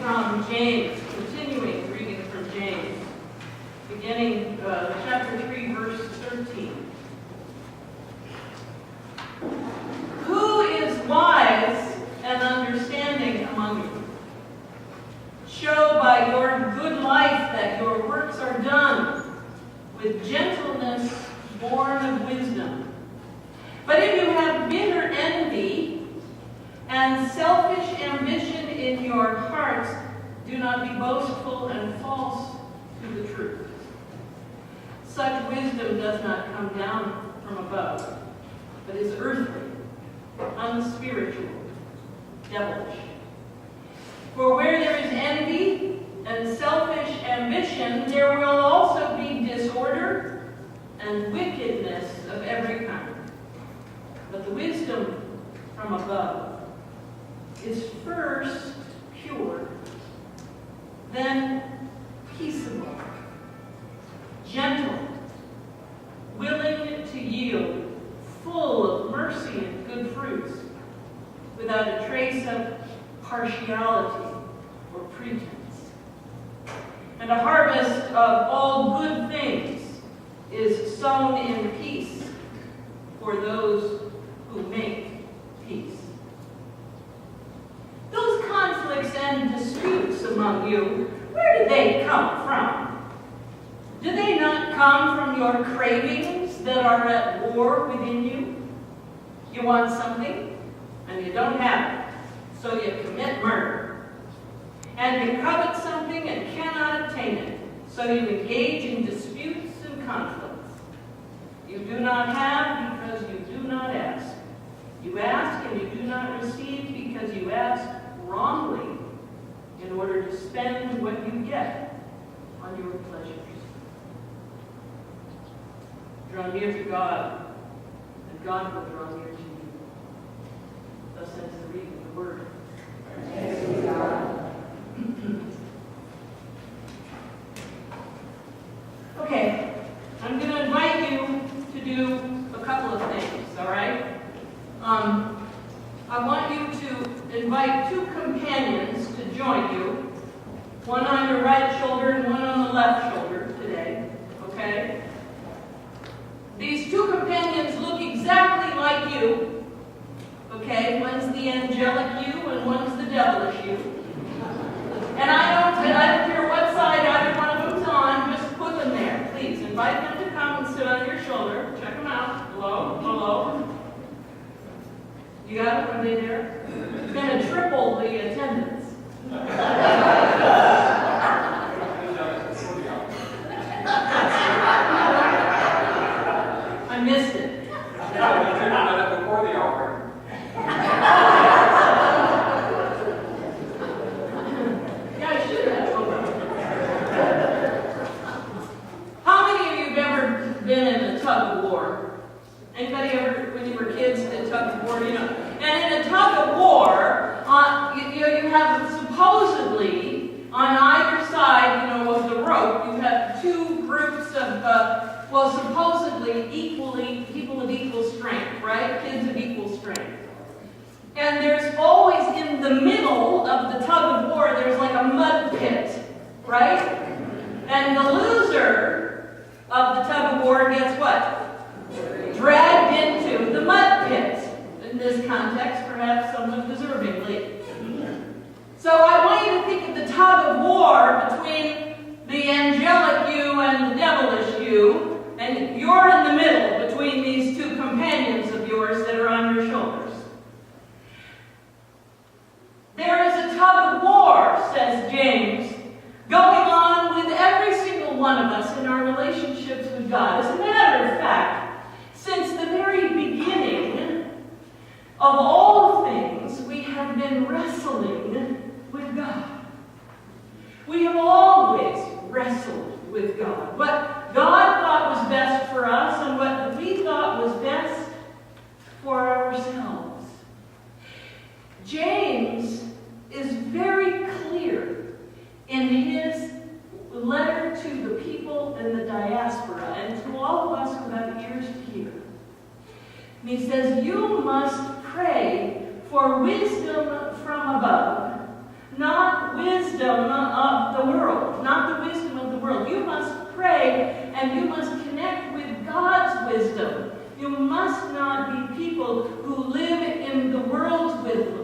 from James, continuing reading from James, beginning chapter 3, verse 13. Who is wise and understanding among you? Show by your good life that your works are done with gentleness born of wisdom. But if you have bitter envy and selfish ambition in your hearts, do not be boastful and false to the truth. Such wisdom does not come down from above, but is earthly, unspiritual, devilish. For where there is envy and selfish ambition, there will also be disorder and wickedness of every kind. But the wisdom from above is first pure, then peaceable, gentle, willing to yield, full of mercy and good fruits, without a trace of partiality or pretense. And a harvest of all good things is sown in peace for those who make peace. Those conflicts and disputes among you, where do they come from? Do they not come from your cravings that are at war within you? You want something, and you don't have it, so you commit murder. And you covet something and cannot obtain it, so you engage in disputes and conflicts. You do not have because you do not ask. You ask and you do not receive because you ask wrongly in order to spend what you get on your pleasures. Draw near to God, and God will draw near to you. Thus ends the reading of the word. Thanks be to God. Okay, I'm going to invite you to do a couple of things, all right? I want you to invite two companions to join you, one on your right shoulder and one on the left shoulder today, okay? These two companions look exactly like you, okay? One's the angelic you and one's the devilish you. And I don't care what side either one of them's on, just put them there. Please invite them to come and sit on your shoulder. Check them out. Hello, hello. You got it? Are they there? It's going to triple the attendance. I missed it. Before the offering. Yeah, I should have. How many of you have ever been in a tug of war? Anybody ever, when you were kids, did tug of war? You know, and in a tug of war, you have supposedly on either side, of the rope, you have two groups of, supposedly people of equal strength, right? Kids of equal strength. And there's always in the middle of the tug of war, there's like a mud pit, right? And the loser of the tug of war gets what? Dragged into the mud pit. In this context, perhaps somewhat deservingly. So I want you to think of the tug of war between the angelic you and the devilish you, and you're in the middle between these two companions of yours that are on your shoulders. There is a tug of war, says James, going on with every single one of us in our relationships with God. As a matter of fact, since the very beginning of all things, we have been wrestling with God. We have always wrestled with God. What God thought was best for us and what we thought was best for ourselves. James is very clear in his letter to the people in the diaspora and to all of us who have ears to hear. And he says, you must pray for wisdom from above, not wisdom of the world, not the wisdom of the world. You must pray and you must connect with God's wisdom. You must not be people who live in the world's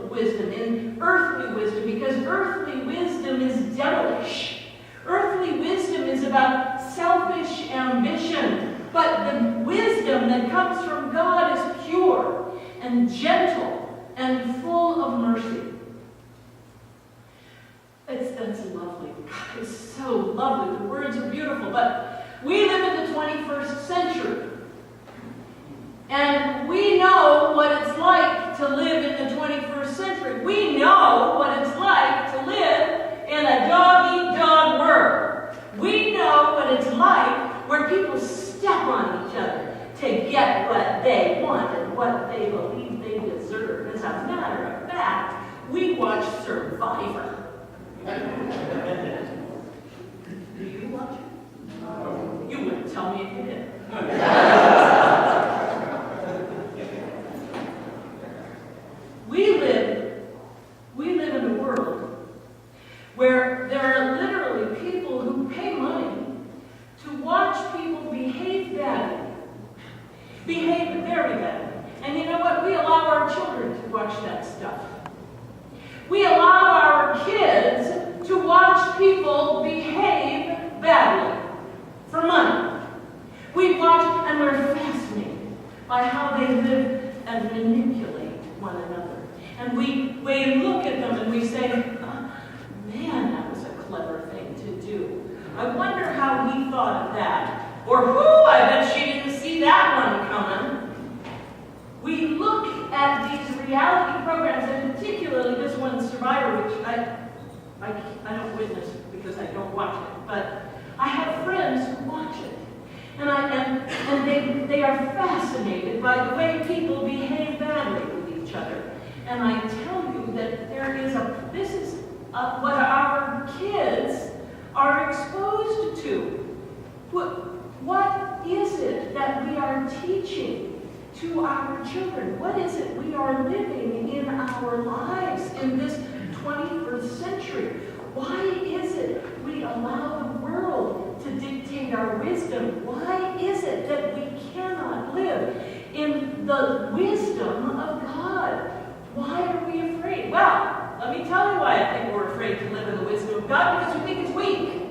wisdom, in earthly wisdom, because earthly wisdom is devilish. Earthly wisdom is about selfish ambition, but the wisdom that comes from God is pure and gentle and full of mercy. That's lovely. God, it's so lovely. The words are beautiful, but we live in the 21st century. And we know what it's like to live in the 21st century. We know what it's like to live in a dog-eat-dog world. We know what it's like where people step on each other to get what they want and what they believe they deserve. As a matter of fact, we watch Survivor. Do you watch it? No. You wouldn't tell me if you did. We live in a world where there are literally people who pay money to watch people behave badly. Behave very badly. And you know what? We allow our children to watch that stuff. We allow our kids to watch people behave badly for money. We watch and we're fascinated by how they live and manipulate one another. And we look at them and we say, oh, man, that was a clever thing to do. I wonder how he thought of that. Or, I bet she didn't see that one coming. We look at these reality programs, and particularly this one, Survivor, which I don't witness because I don't watch it, but I have friends who watch it. And they are fascinated by the way people behave badly with each other. And I tell you that this is what our kids are exposed to. What is it that we are teaching to our children? What is it we are living in our lives in this 21st century? Why is it we allow the world to dictate our wisdom? Why is it that we cannot live in the wisdom of God? Why are we afraid? Well, let me tell you why I think we're afraid to live in the wisdom of God, because we think it's weak.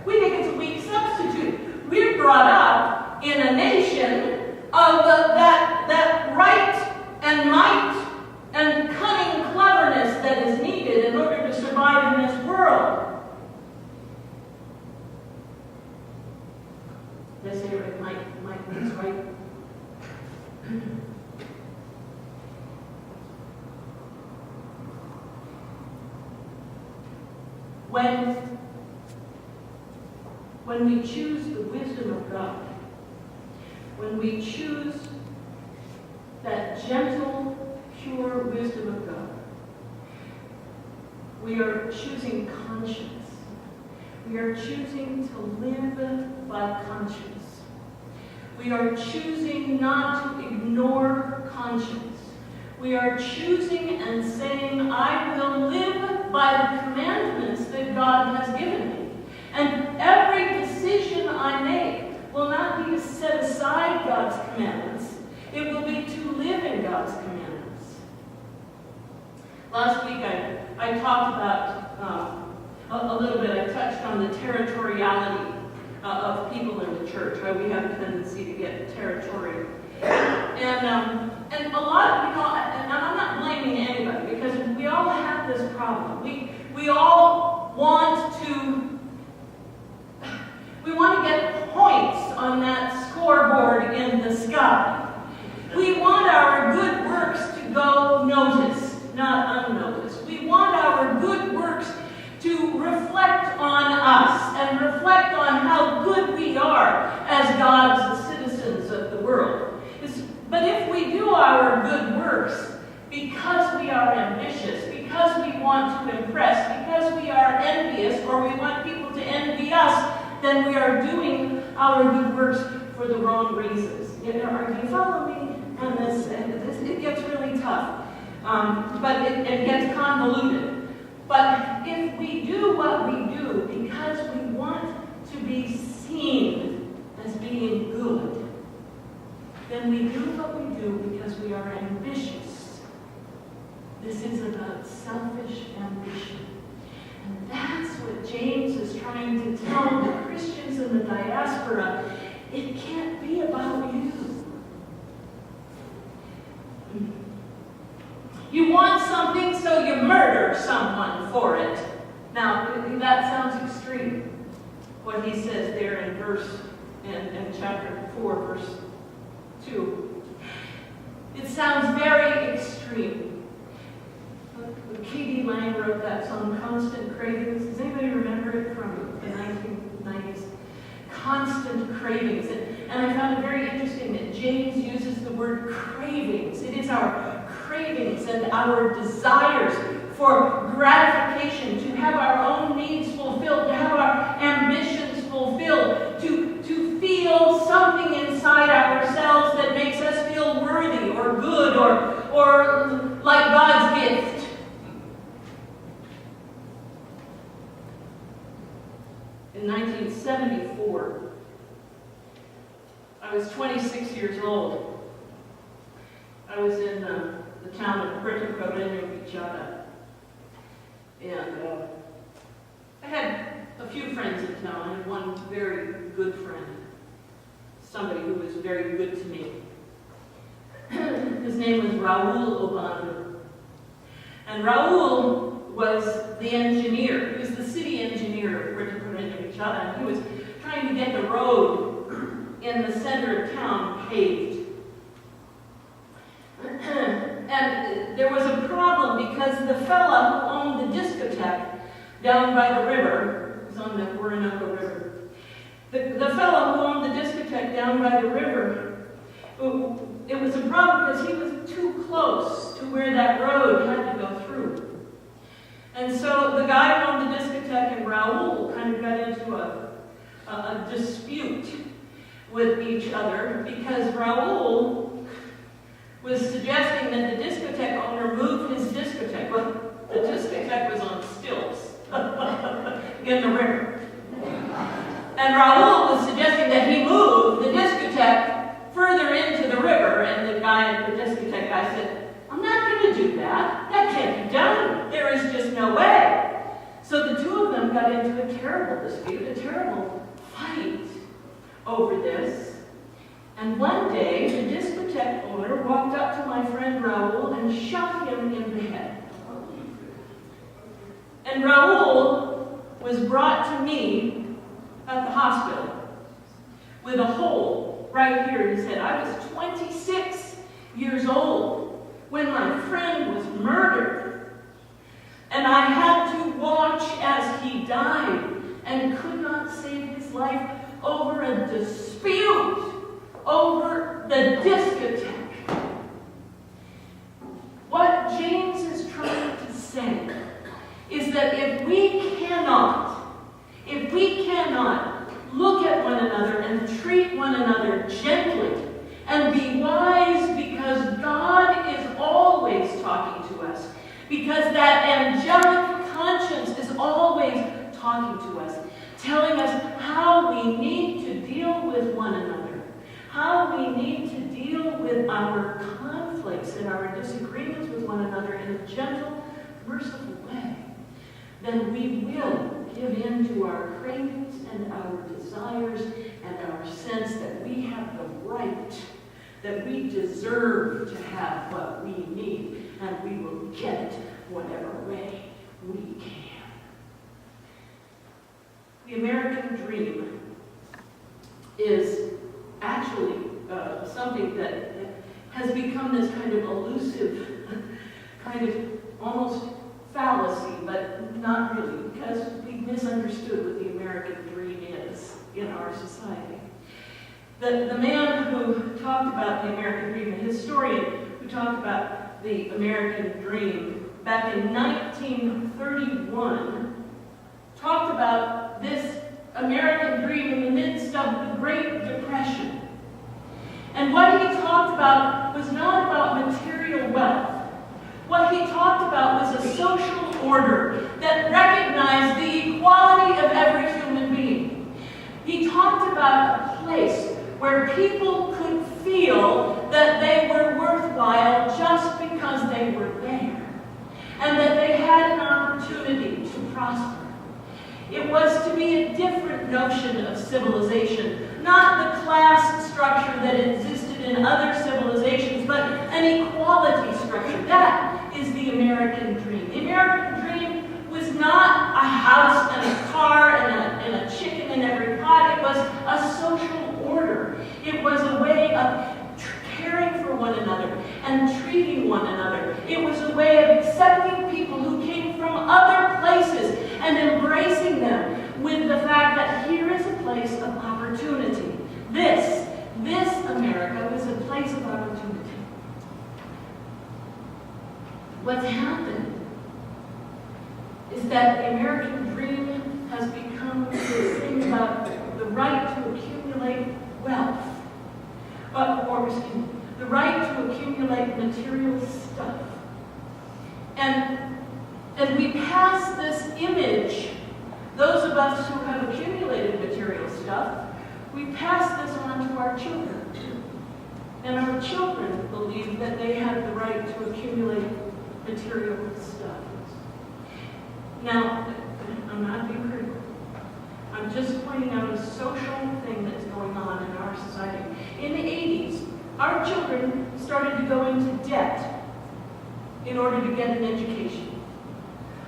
We think it's a weak substitute. We're brought up in a nation of that right and might and cunning cleverness that is needed in order to survive in this world. They say might means right. When we choose the wisdom of God, when we choose that gentle, pure wisdom of God, we are choosing conscience. We are choosing to live by conscience. We are choosing not to ignore conscience. We are choosing and saying, I will live by the commandments that God has given me. And every decision I make will not be to set aside God's commandments. It will be to live in God's commandments. Last week I talked about a little bit, I touched on the territoriality of people in the church, how we have a tendency to get territorial. And a lot, and I'm not blaming anybody, because we all have this problem. We all want to get points on that scoreboard in the sky. We want our good works to go noticed, not unnoticed. We want our good works to reflect on us and reflect on how good we are as God's citizens of the world. But if we do our good works because we are ambitious, because we want to impress, because we are envious, or we want people to envy us, then we are doing our good works for the wrong reasons. Do you follow me on this? It gets really tough, but it gets convoluted. But if we do what we do because we want to be seen as being good, then we do what we do because we are ambitious. This is about selfish ambition. And that's what James is trying to tell the Christians in the diaspora. It can't be about you. You want something, so you murder someone for it. Now, that sounds extreme, what he says there in chapter 4, verse 2. It sounds very extreme. K.D. Lang wrote that song, Constant Cravings. Does anybody remember it from the 1990s? Constant cravings. And I found it very interesting that James uses the word cravings. It is our cravings and our desires for gratification, to have our own needs fulfilled, to have our ambitions fulfilled, to feel something inside ourselves that makes us feel worthy or good or like God's gift. In 1974, I was 26 years old. I was in the town of Puerto Vichada. And I had a few friends in town. I had one very good friend, somebody who was very good to me. His name was Raul Obando. And Raul was the engineer. He was the city engineer of Puerto Vichada. And he was trying to get the road in the center of town paved. And there was a problem because the fella who owned the discotheque down by the river, it was on the Orinoco River, the fellow who owned the discotheque down by the river, it was a problem because he was too close to where that road had to go through. And so the guy who owned the discotheque and Raul kind of got into a dispute with each other because Raul was suggesting that the discotheque owner move his discotheque. Well, the discotheque was on stilts in the river. And Raul was suggesting that he move the discotheque further into the river, and the discotheque guy said, I'm not going to do that. That can't be done. There is just no way. So the two of them got into a terrible dispute, a terrible fight over this. And one day, the discotheque owner walked up to my friend Raul and shot him in the head. And Raul was brought to me at the hospital with a hole right here in his head. I was 26 years old when my friend was murdered. And I had to watch as he died and could not save his life over a dispute over the discotheque. What James is trying to say is that if we cannot look at one another and treat one another gently and be wise, because God is always talking to us, because that angelic conscience is always talking to us, telling us how we need to deal with one another, how we need to deal with our conflicts and our disagreements with one another in a gentle, merciful way, then we will give in to our cravings and our desires and our sense that we have the right, that we deserve to have what we need, and we will get it whatever way we can. The American dream is actually something that has become this kind of elusive, kind of almost fallacy, but not really, because we misunderstood what the American dream is in our society. The man who talked about the American dream, a historian who talked about the American dream back in 1931, talked about this American dream in the midst of the Great Depression. And what he talked about was not about material wealth. What he talked about was a social order that recognized the equality of every human being. He talked about a place where people could feel that they were worthwhile just because they were there, and that they had an opportunity to prosper. It was to be a different notion of civilization, not the class structure that existed in other civilizations, but an equality structure. That is the American dream. The American dream was not a house and a car and a chicken in every pot. It was a social order. It was a way of caring for one another and treating one another. It was a way of accepting people who came from other places and embracing them with the fact that here is a place of opportunity. This America was a place of opportunity. What's happened is that the American dream has become this thing about the right to accumulate wealth, the right to accumulate material stuff. And as we pass this image, those of us who have accumulated material stuff, we pass this on to our children. And our children believe that they have the right to accumulate material stuff. Now, I'm not being critical. I'm just pointing out a social thing that's going on in our society. In the 80s, our children started to go into debt in order to get an education.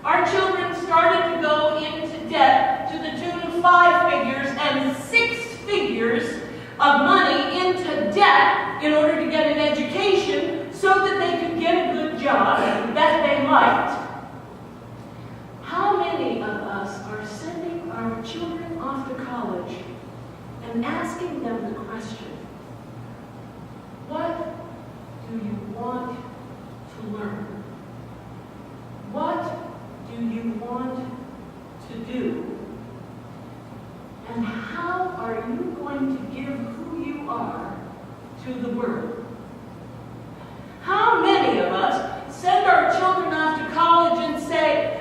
Our children started to go into debt to the tune of 5 figures and 6 figures of money into debt in order to get an education so that they could get a good job that they liked. How many of us are sending our children off to college and asking them the question, what do you want to learn? What do you want to do? And how are you going to give who you are to the world? How many of us send our children off to college and say,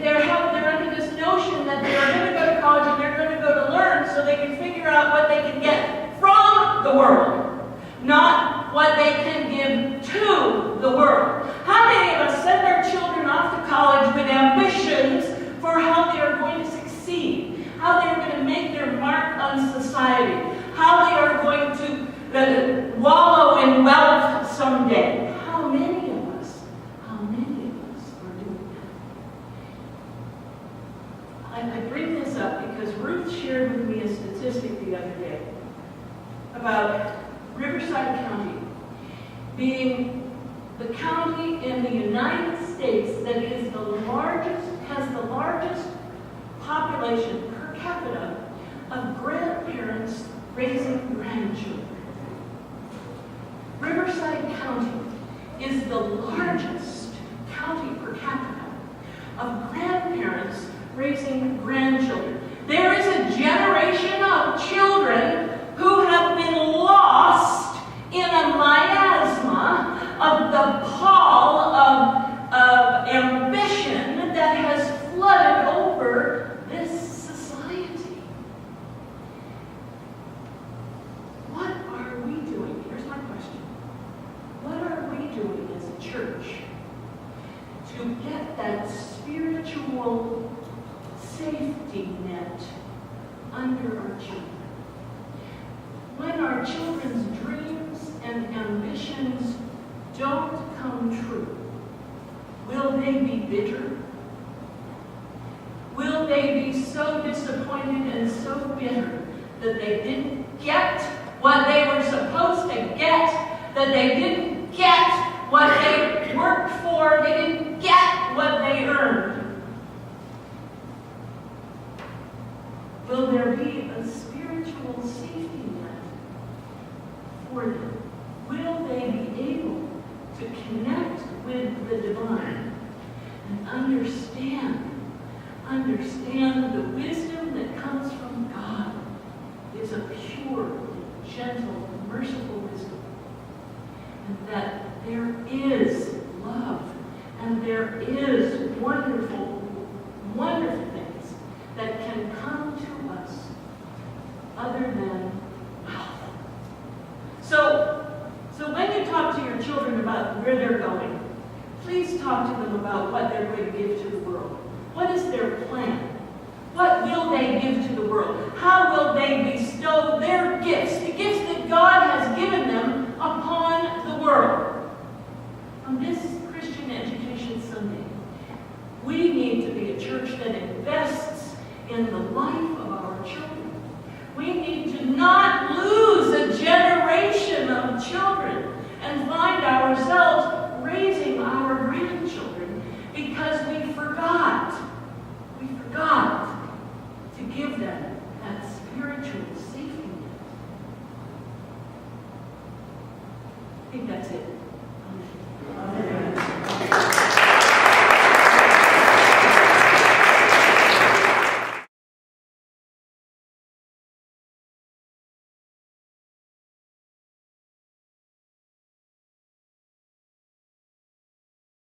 they're under this notion that they're going to go to college and they're going to go to learn so they can figure out what they can get from the world, not what they can give to the world. How many of us send our children off to college with ambitions for how they are going to succeed, how they are going to make their mark on society, how they are going to wallow in wealth someday? How many of us are doing that? I bring this up because Ruth shared with me a statistic the other day about Riverside County being the county in the United States that is has the largest population per capita of grandparents raising grandchildren. Riverside County is the largest county per capita of grandparents raising grandchildren. There is a generation of children who have been lost in a miasma of the pall of ambition that has flooded over this society. What are we doing? Here's my question. What are we doing as a church to get that spiritual safety net under our children? When our children's dreams and ambitions don't come true, will they be bitter? Will they be so disappointed and so bitter that they didn't get what they were supposed to get, that they didn't get what they worked for, they didn't get what they earned? Will there be a spiritual safety net for them? Will they be able to connect with the divine and understand the wisdom that comes from God is a pure, gentle, merciful wisdom, and that there is love And there is wonderful, wonderful things that can come to us other than wealth. So when you talk to your children about where they're going, please talk to them about what they're going to give to the world. What is their plan? What will they give to the world? How will they bestow their gifts, the gifts that God has given them, upon the world? On this Christian Education Sunday, we need to be a church that invests in the life of our children. We need to not lose a generation of children and find ourselves raising our grandchildren because we forgot to give them that spiritual safety net. I think that's it. Amen.